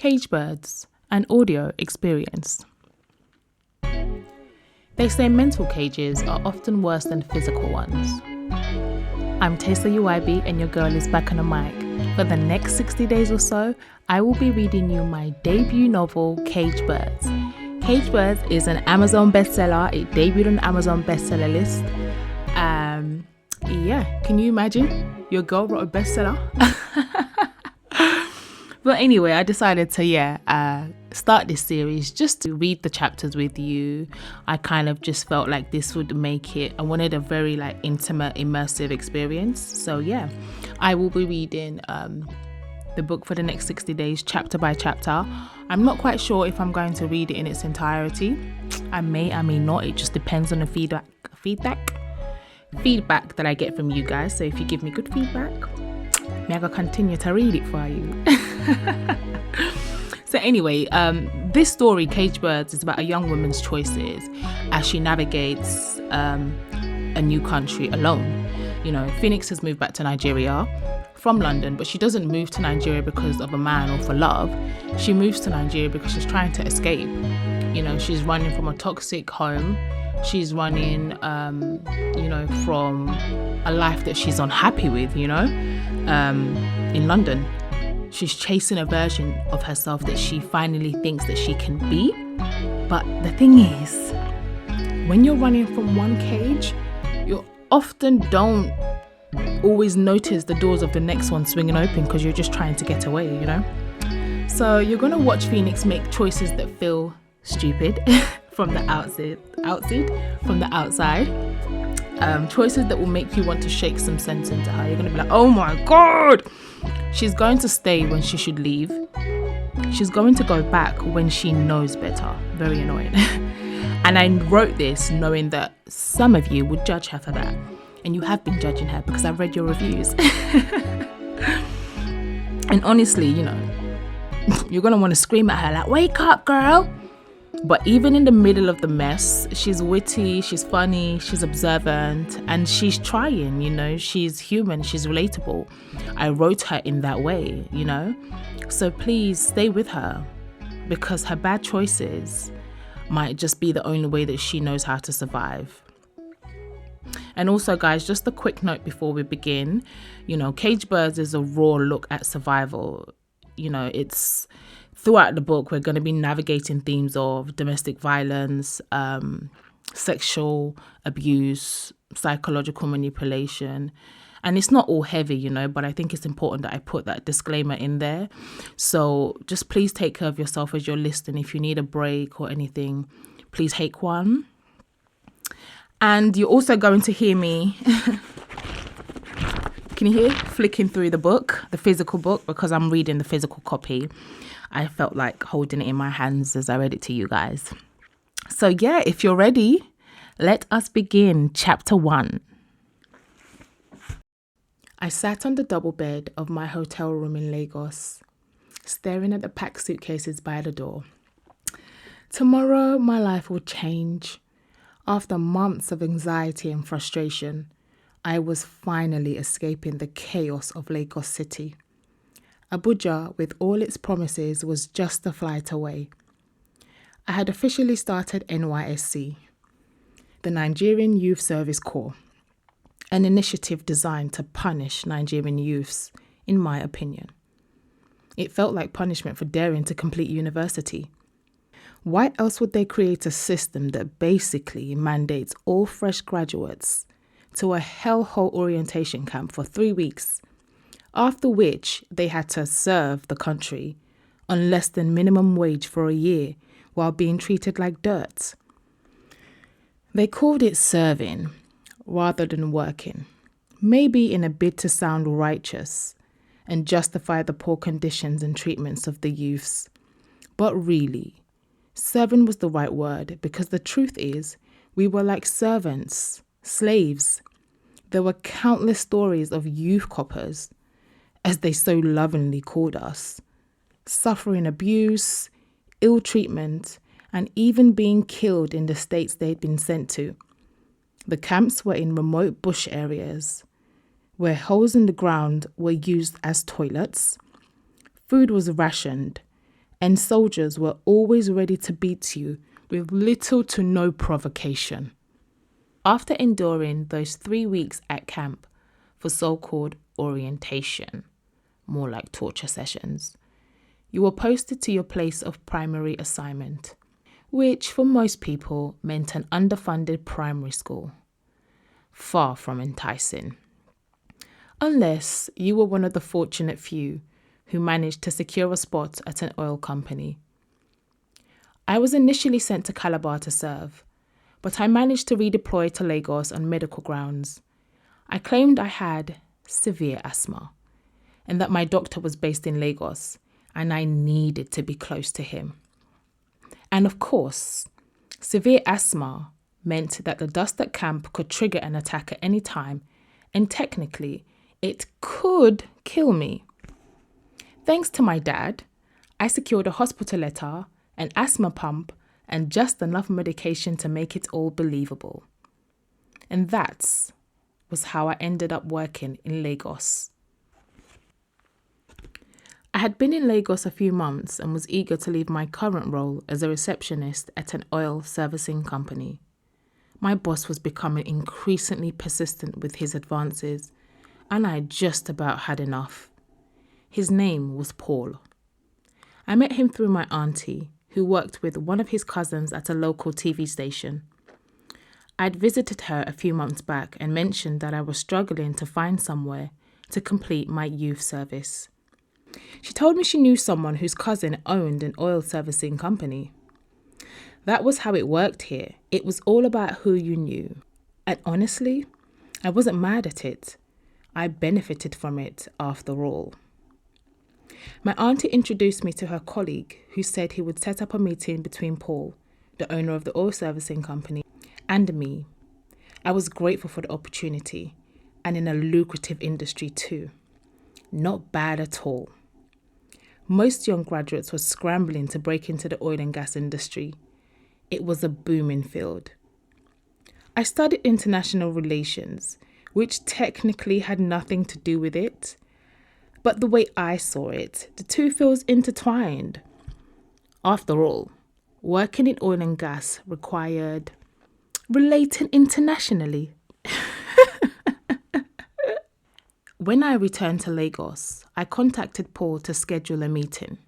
Cage birds, an audio experience. They say mental cages are often worse than physical ones. I'm Tessa UIB and your girl is back on the mic. For the next 60 days or so, I will be reading you my debut novel, Cage Birds. Cage Birds is an Amazon bestseller. It debuted on the Amazon bestseller list. Can you imagine? Your girl wrote a bestseller. But anyway, I decided to start this series just to read the chapters with you. I kind of just felt like this would make it, I wanted a very intimate, immersive experience. So I will be reading the book for the next 60 days, chapter by chapter. I'm not quite sure if I'm going to read it in its entirety. I may not. It just depends on the feedback that I get from you guys. So if you give me good feedback, I will continue to read it for you. So anyway, this story, Cage Birds, is about a young woman's choices as she navigates a new country alone. You know, Phoenix has moved back to Nigeria from London, but she doesn't move to Nigeria because of a man or for love. She moves to Nigeria because she's trying to escape. You know, she's running from a toxic home. She's running, from a life that she's unhappy with, in London. She's chasing a version of herself that she finally thinks that she can be. But the thing is, when you're running from one cage, you often don't always notice the doors of the next one swinging open because you're just trying to get away, So you're going to watch Phoenix make choices that feel stupid from the outside, choices that will make you want to shake some sense into her. You're going to be like, oh my God! She's going to stay when she should leave. She's going to go back when she knows better. Very annoying. And I wrote this knowing that some of you would judge her for that. And you have been judging her because I've read your reviews. And honestly, you're going to want to scream at her like, wake up, girl. But even in the middle of the mess, she's witty, she's funny, she's observant, and she's trying, she's human, she's relatable. I wrote her in that way, So please stay with her because her bad choices might just be the only way that she knows how to survive. And also, guys, just a quick note before we begin, Cage Birds is a raw look at survival. It's throughout the book, we're going to be navigating themes of domestic violence, sexual abuse, psychological manipulation. And it's not all heavy, but I think it's important that I put that disclaimer in there. So just please take care of yourself as you're listening. If you need a break or anything, please take one. And you're also going to hear me, can you hear? Flicking through the book, the physical book, because I'm reading the physical copy. I felt like holding it in my hands as I read it to you guys. So if you're ready, let us begin chapter 1. I sat on the double bed of my hotel room in Lagos, staring at the packed suitcases by the door. Tomorrow, my life will change. After months of anxiety and frustration, I was finally escaping the chaos of Lagos City. Abuja, with all its promises, was just a flight away. I had officially started NYSC, the Nigerian Youth Service Corps, an initiative designed to punish Nigerian youths, in my opinion. It felt like punishment for daring to complete university. Why else would they create a system that basically mandates all fresh graduates to a hellhole orientation camp for 3 weeks, after which they had to serve the country on less than minimum wage for a year while being treated like dirt? They called it serving rather than working, maybe in a bid to sound righteous and justify the poor conditions and treatments of the youths. But really, serving was the right word because the truth is, we were like servants, slaves. There were countless stories of youth coppers, as they so lovingly called us, suffering abuse, ill treatment, and even being killed in the states they'd been sent to. The camps were in remote bush areas, where holes in the ground were used as toilets, food was rationed, and soldiers were always ready to beat you with little to no provocation. After enduring those 3 weeks at camp for so-called orientation, more like torture sessions, you were posted to your place of primary assignment, which for most people meant an underfunded primary school. Far from enticing. Unless you were one of the fortunate few who managed to secure a spot at an oil company. I was initially sent to Calabar to serve, but I managed to redeploy to Lagos on medical grounds. I claimed I had severe asthma and that my doctor was based in Lagos and I needed to be close to him. And of course, severe asthma meant that the dust at camp could trigger an attack at any time, and technically, it could kill me. Thanks to my dad, I secured a hospital letter, an asthma pump, and just enough medication to make it all believable. And that was how I ended up working in Lagos. I had been in Lagos a few months and was eager to leave my current role as a receptionist at an oil servicing company. My boss was becoming increasingly persistent with his advances, and I just about had enough. His name was Paul. I met him through my auntie, who worked with one of his cousins at a local TV station. I'd visited her a few months back and mentioned that I was struggling to find somewhere to complete my youth service. She told me she knew someone whose cousin owned an oil servicing company. That was how it worked here. It was all about who you knew. And honestly, I wasn't mad at it. I benefited from it after all. My auntie introduced me to her colleague who said he would set up a meeting between Paul, the owner of the oil servicing company, and me. I was grateful for the opportunity, and in a lucrative industry too. Not bad at all. Most young graduates were scrambling to break into the oil and gas industry. It was a booming field. I studied international relations, which technically had nothing to do with it. But the way I saw it, the two fields intertwined. After all, working in oil and gas required relating internationally. When I returned to Lagos, I contacted Paul to schedule a meeting.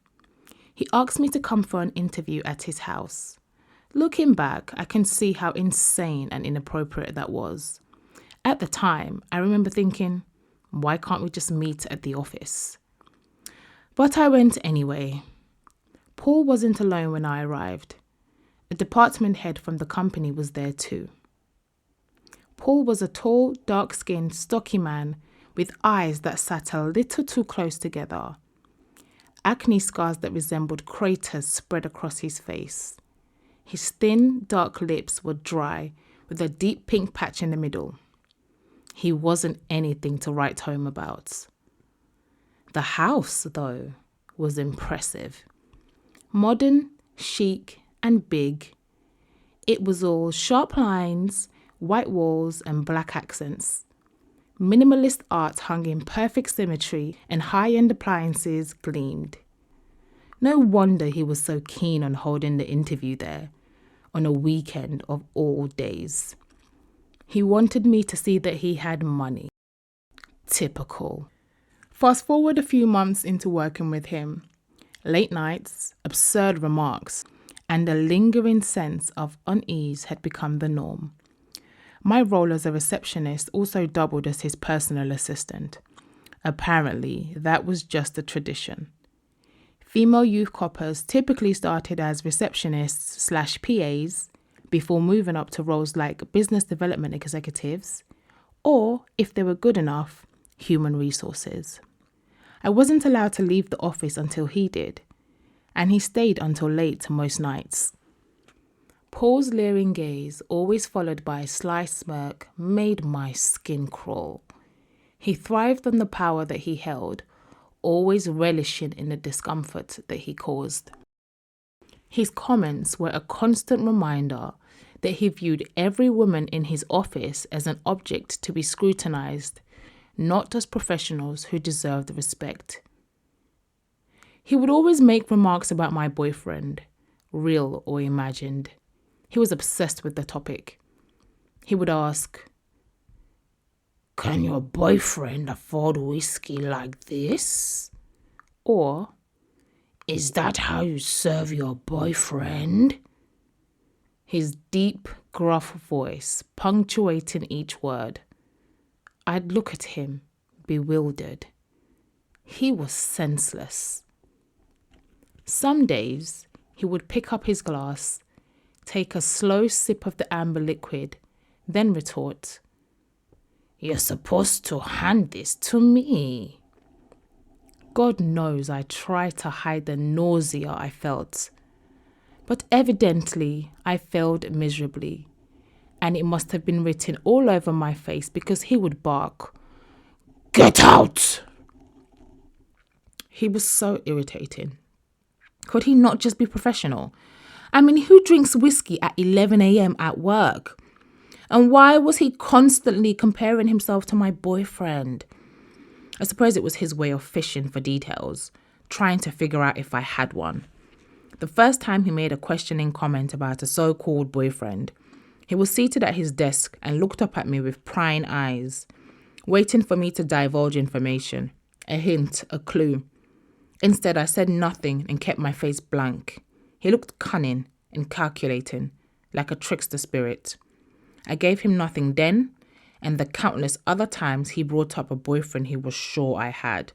He asked me to come for an interview at his house. Looking back, I can see how insane and inappropriate that was. At the time, I remember thinking, why can't we just meet at the office? But I went anyway. Paul wasn't alone when I arrived. A department head from the company was there too. Paul was a tall, dark-skinned, stocky man with eyes that sat a little too close together. Acne scars that resembled craters spread across his face. His thin, dark lips were dry, with a deep pink patch in the middle. He wasn't anything to write home about. The house, though, was impressive. Modern, chic, and big. It was all sharp lines, white walls, and black accents. Minimalist art hung in perfect symmetry, and high-end appliances gleamed. No wonder he was so keen on holding the interview there, on a weekend of all days. He wanted me to see that he had money. Typical. Fast forward a few months into working with him. Late nights, absurd remarks, and a lingering sense of unease had become the norm. My role as a receptionist also doubled as his personal assistant. Apparently, that was just a tradition. Female youth coppers typically started as receptionists/PAs before moving up to roles like business development executives, or, if they were good enough, human resources. I wasn't allowed to leave the office until he did, and he stayed until late most nights. Paul's leering gaze, always followed by a sly smirk, made my skin crawl. He thrived on the power that he held, always relishing in the discomfort that he caused. His comments were a constant reminder that he viewed every woman in his office as an object to be scrutinized, not as professionals who deserved respect. He would always make remarks about my boyfriend, real or imagined. He was obsessed with the topic. He would ask, "Can your boyfriend afford whiskey like this?" Or, "Is that how you serve your boyfriend?" His deep, gruff voice punctuating each word. I'd look at him, bewildered. He was senseless. Some days, he would pick up his glass, take a slow sip of the amber liquid, then retort, "You're supposed to hand this to me." God knows I tried to hide the nausea I felt. But evidently, I failed miserably. And it must have been written all over my face because he would bark, "Get out!" He was so irritating. Could he not just be professional? I mean, who drinks whiskey at 11 a.m. at work? And why was he constantly comparing himself to my boyfriend? I suppose it was his way of fishing for details, trying to figure out if I had one. The first time he made a questioning comment about a so-called boyfriend, he was seated at his desk and looked up at me with prying eyes, waiting for me to divulge information, a hint, a clue. Instead, I said nothing and kept my face blank. He looked cunning and calculating, like a trickster spirit. I gave him nothing then, and the countless other times he brought up a boyfriend he was sure I had.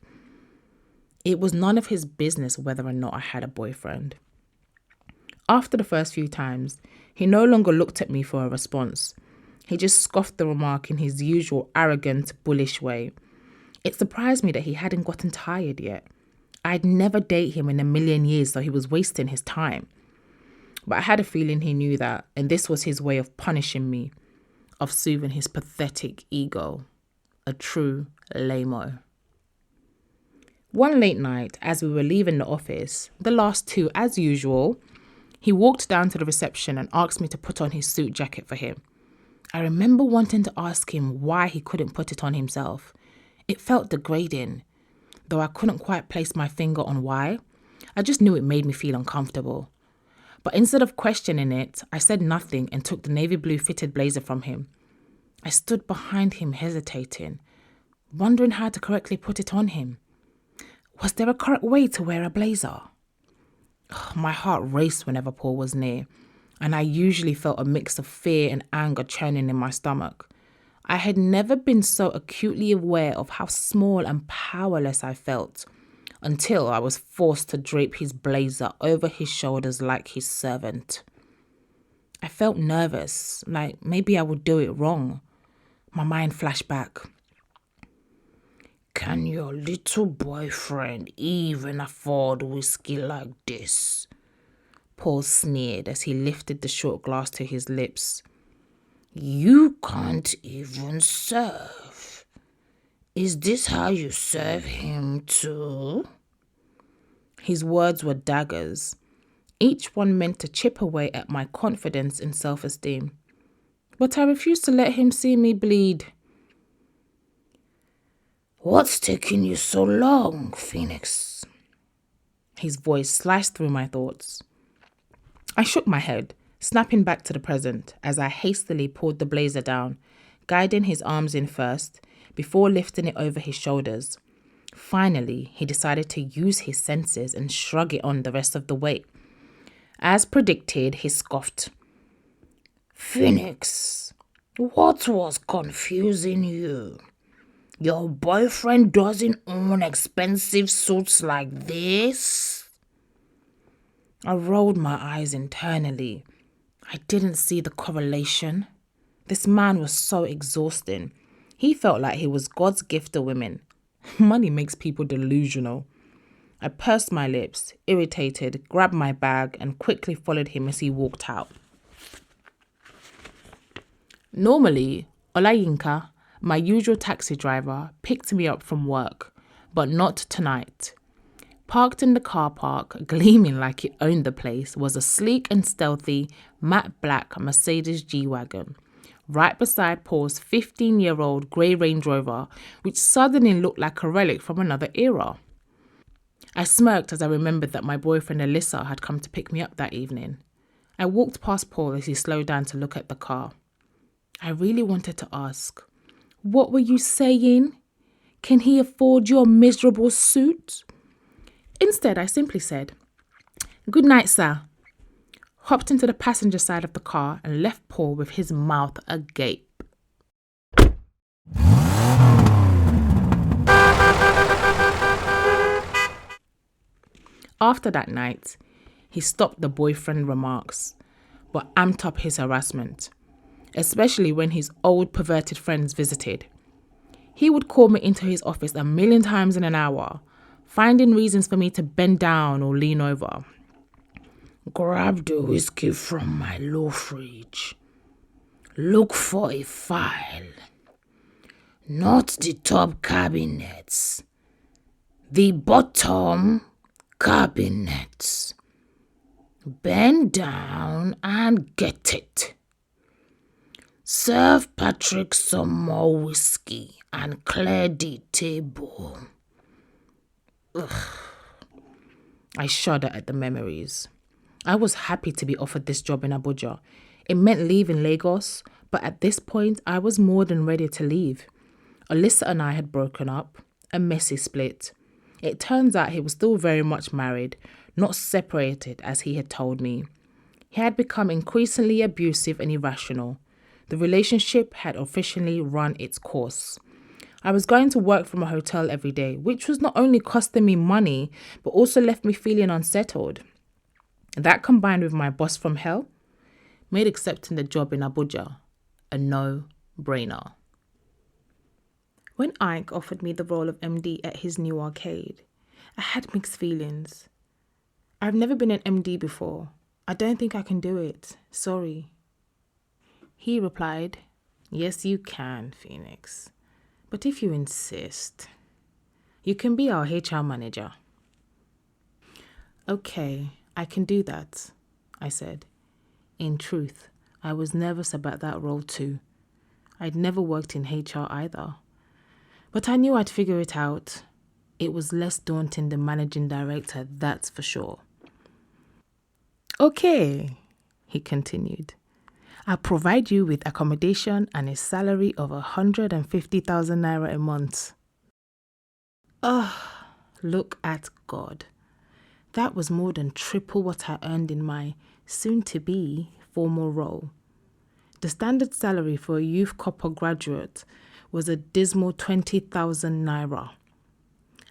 It was none of his business whether or not I had a boyfriend. After the first few times, he no longer looked at me for a response. He just scoffed the remark in his usual arrogant, bullish way. It surprised me that he hadn't gotten tired yet. I'd never date him in a million years, so he was wasting his time. But I had a feeling he knew that, and this was his way of punishing me, of soothing his pathetic ego. A true lame-o. One late night, as we were leaving the office, the last two as usual, he walked down to the reception and asked me to put on his suit jacket for him. I remember wanting to ask him why he couldn't put it on himself. It felt degrading, though I couldn't quite place my finger on why. I just knew it made me feel uncomfortable. But instead of questioning it, I said nothing and took the navy blue fitted blazer from him. I stood behind him hesitating, wondering how to correctly put it on him. Was there a correct way to wear a blazer? My heart raced whenever Paul was near, and I usually felt a mix of fear and anger churning in my stomach. I had never been so acutely aware of how small and powerless I felt until I was forced to drape his blazer over his shoulders like his servant. I felt nervous, like maybe I would do it wrong. My mind flashed back. "Can your little boyfriend even afford whiskey like this?" Paul sneered as he lifted the short glass to his lips. "You can't even serve. Is this how you serve him too?" His words were daggers, each one meant to chip away at my confidence and self-esteem. But I refused to let him see me bleed. "What's taking you so long, Phoenix?" His voice sliced through my thoughts. I shook my head, snapping back to the present as I hastily pulled the blazer down, guiding his arms in first, before lifting it over his shoulders. Finally, he decided to use his senses and shrug it on the rest of the weight. As predicted, he scoffed. "Phoenix, what was confusing you? Your boyfriend doesn't own expensive suits like this?" I rolled my eyes internally. I didn't see the correlation. This man was so exhausting. He felt like he was God's gift to women. Money makes people delusional. I pursed my lips, irritated, grabbed my bag, and quickly followed him as he walked out. Normally, Olayinka, my usual taxi driver, picked me up from work, but not tonight. Parked in the car park, gleaming like it owned the place, was a sleek and stealthy matte black Mercedes G-Wagon, right beside Paul's 15-year-old grey Range Rover, which suddenly looked like a relic from another era. I smirked as I remembered that my boyfriend Alyssa had come to pick me up that evening. I walked past Paul as he slowed down to look at the car. I really wanted to ask, "What were you saying? Can he afford your miserable suit?" Instead, I simply said, "Good night, sir," hopped into the passenger side of the car and left Paul with his mouth agape. After that night, he stopped the boyfriend remarks, but amped up his harassment, especially when his old perverted friends visited. He would call me into his office 1,000,000 times in an hour, finding reasons for me to bend down or lean over. "Grab the whiskey from my low fridge. Look for a file. Not the top cabinets. The bottom cabinets. Bend down and get it. Serve Patrick some more whiskey and clear the table." Ugh. I shudder at the memories. I was happy to be offered this job in Abuja. It meant leaving Lagos, but at this point, I was more than ready to leave. Alyssa and I had broken up, a messy split. It turns out he was still very much married, not separated as he had told me. He had become increasingly abusive and irrational. The relationship had officially run its course. I was going to work from a hotel every day, which was not only costing me money, but also left me feeling unsettled. That, combined with my boss from hell, made accepting the job in Abuja a no-brainer. When Ike offered me the role of MD at his new arcade, I had mixed feelings. I've never been an MD before. I don't think I can do it. Sorry. He replied, "Yes, you can, Phoenix. But if you insist, you can be our HR manager." "Okay, I can do that," I said. In truth, I was nervous about that role too. I'd never worked in HR either. But I knew I'd figure it out. It was less daunting than managing director, that's for sure. "Okay," he continued. "I'll provide you with accommodation and a salary of 150,000 naira a month." Look at God. That was more than triple what I earned in my soon-to-be formal role. The standard salary for a youth corps graduate was a dismal 20,000 naira.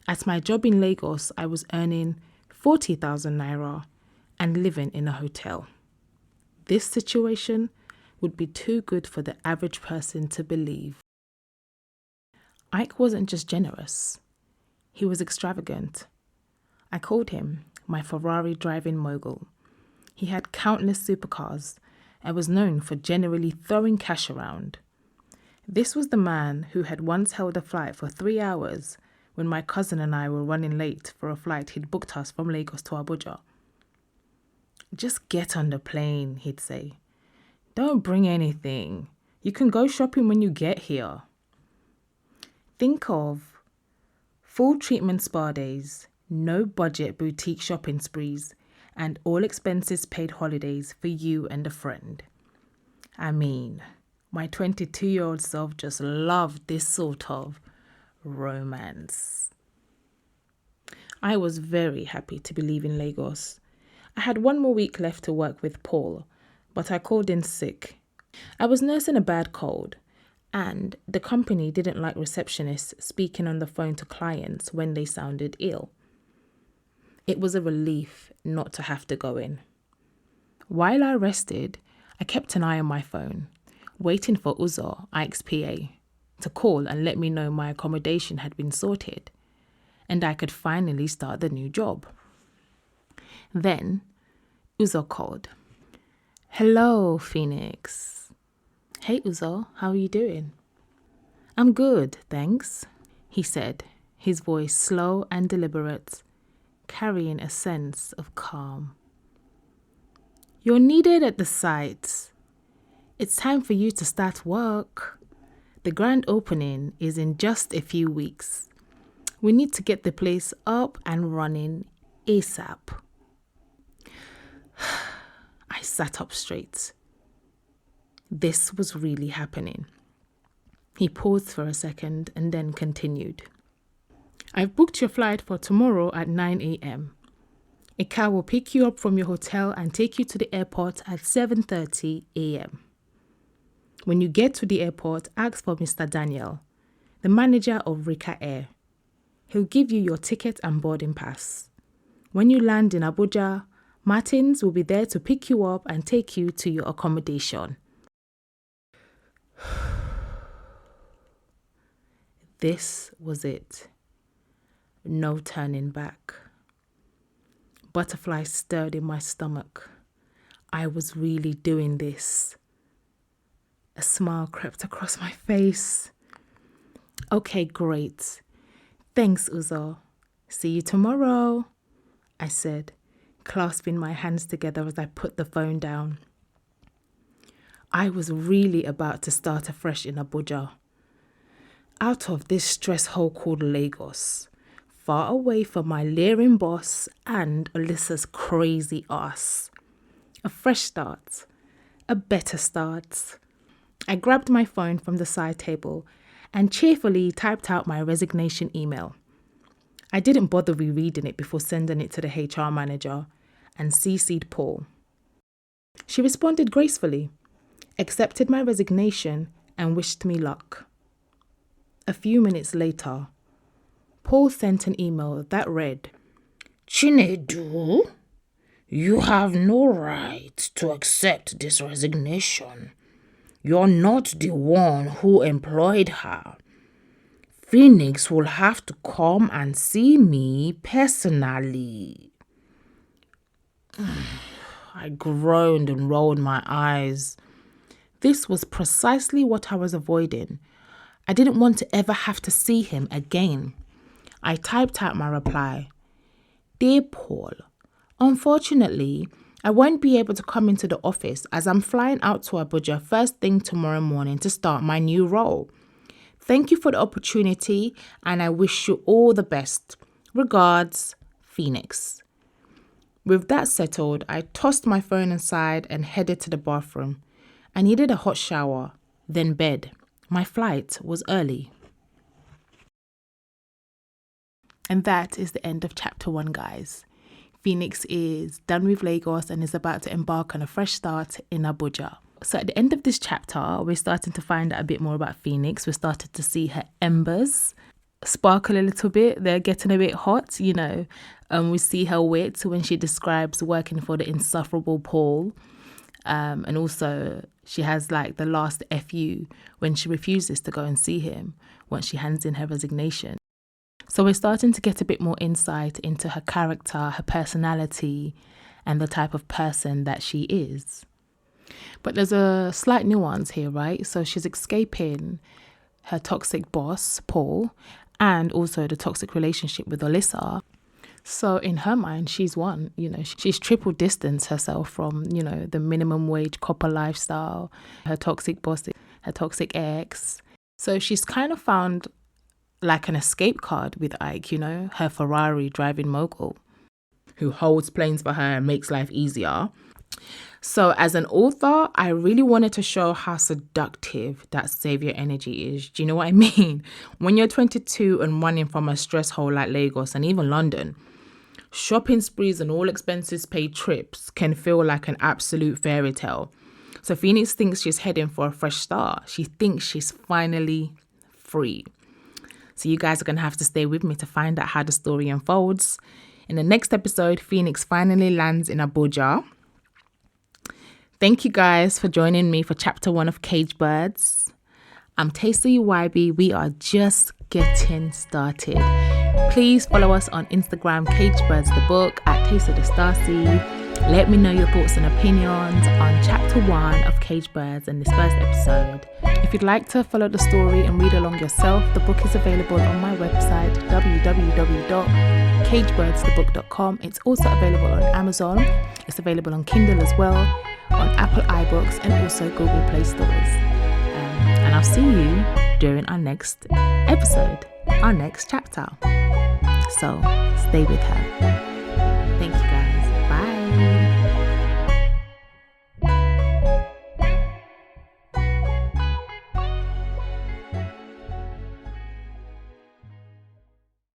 At my job in Lagos, I was earning 40,000 naira and living in a hotel. This situation would be too good for the average person to believe. Ike wasn't just generous, he was extravagant. I called him my Ferrari-driving mogul. He had countless supercars and was known for generally throwing cash around. This was the man who had once held a flight for 3 hours when my cousin and I were running late for a flight he'd booked us from Lagos to Abuja. "Just get on the plane," he'd say. "Don't bring anything. You can go shopping when you get here." Think of full treatment spa days, no budget boutique shopping sprees, and all expenses paid holidays for you and a friend. I mean, my 22-year-old self just loved this sort of romance. I was very happy to be leaving Lagos. I had 1 more week left to work with Paul, but I called in sick. I was nursing a bad cold, and the company didn't like receptionists speaking on the phone to clients when they sounded ill. It was a relief not to have to go in. While I rested, I kept an eye on my phone, waiting for Uzo, Ike's PA, to call and let me know my accommodation had been sorted, and I could finally start the new job. Then, Uzo called. "Hello, Phoenix." "Hey, Uzo, how are you doing?" "I'm good, thanks," he said, his voice slow and deliberate, carrying a sense of calm. "You're needed at the site. It's time for you to start work. The grand opening is in just a few weeks. We need to get the place up and running ASAP. I sat up straight. This was really happening. He paused for a second and then continued. I've booked your flight for tomorrow at 9 a.m. A car will pick you up from your hotel and take you to the airport at 7:30 a.m. When you get to the airport, ask for Mr. Daniel, the manager of Rika Air. He'll give you your ticket and boarding pass. When you land in Abuja, Martins will be there to pick you up and take you to your accommodation. This was it. No turning back. Butterflies stirred in my stomach. I was really doing this. A smile crept across my face. Okay, great. Thanks, Uzo. See you tomorrow, I said, clasping my hands together as I put the phone down. I was really about to start afresh in Abuja. Out of this stress hole called Lagos, far away from my leering boss and Alyssa's crazy ass. A fresh start, a better start. I grabbed my phone from the side table and cheerfully typed out my resignation email. I didn't bother rereading it before sending it to the HR manager and CC'd Paul. She responded gracefully, accepted my resignation and wished me luck. A few minutes later, Paul sent an email that read, Chinedu, you have no right to accept this resignation. You're not the one who employed her. Phoenix will have to come and see me personally. I groaned and rolled my eyes. This was precisely what I was avoiding. I didn't want to ever have to see him again. I typed out my reply. Dear Paul, unfortunately, I won't be able to come into the office as I'm flying out to Abuja first thing tomorrow morning to start my new role. Thank you for the opportunity and I wish you all the best. Regards, Phoenix. With that settled, I tossed my phone aside and headed to the bathroom. I needed a hot shower, then bed. My flight was early. And that is the end of chapter 1, guys. Phoenix is done with Lagos and is about to embark on a fresh start in Abuja. So at the end of this chapter, we're starting to find out a bit more about Phoenix. We're starting to see her embers sparkle a little bit. They're getting a bit hot, you know. We see her wit when she describes working for the insufferable Paul. And also she has like the last FU when she refuses to go and see him once she hands in her resignation. So we're starting to get a bit more insight into her character, her personality, and the type of person that she is. But there's a slight nuance here, right? So she's escaping her toxic boss, Paul, and also the toxic relationship with Alyssa. So in her mind, she's won, you know, she's triple distanced herself from, you know, the minimum wage copper lifestyle, her toxic boss, her toxic ex. So she's kind of found like an escape card with Ike, you know, her Ferrari-driving mogul, who holds planes for her and makes life easier. So as an author, I really wanted to show how seductive that savior energy is. Do you know what I mean? When you're 22 and running from a stress hole like Lagos and even London, shopping sprees and all expenses paid trips can feel like an absolute fairy tale. So Phoenix thinks she's heading for a fresh start. She thinks she's finally free. So you guys are going to have to stay with me to find out how the story unfolds. In the next episode, Phoenix finally lands in Abuja. Thank you guys for joining me for chapter 1 of Cage Birds. I'm Tasty YB. We are just getting started. Please follow us on Instagram, Cage Birds the book, at Tasty the Starcy. Let me know your thoughts and opinions on chapter 1 of Cage Birds in this first episode. If you'd like to follow the story and read along yourself, the book is available on my website, www.cagebirdsthebook.com. It's also available on Amazon. It's available on Kindle as well, on Apple iBooks, and also Google Play stores. And I'll see you during our next episode, our next chapter. So stay with her.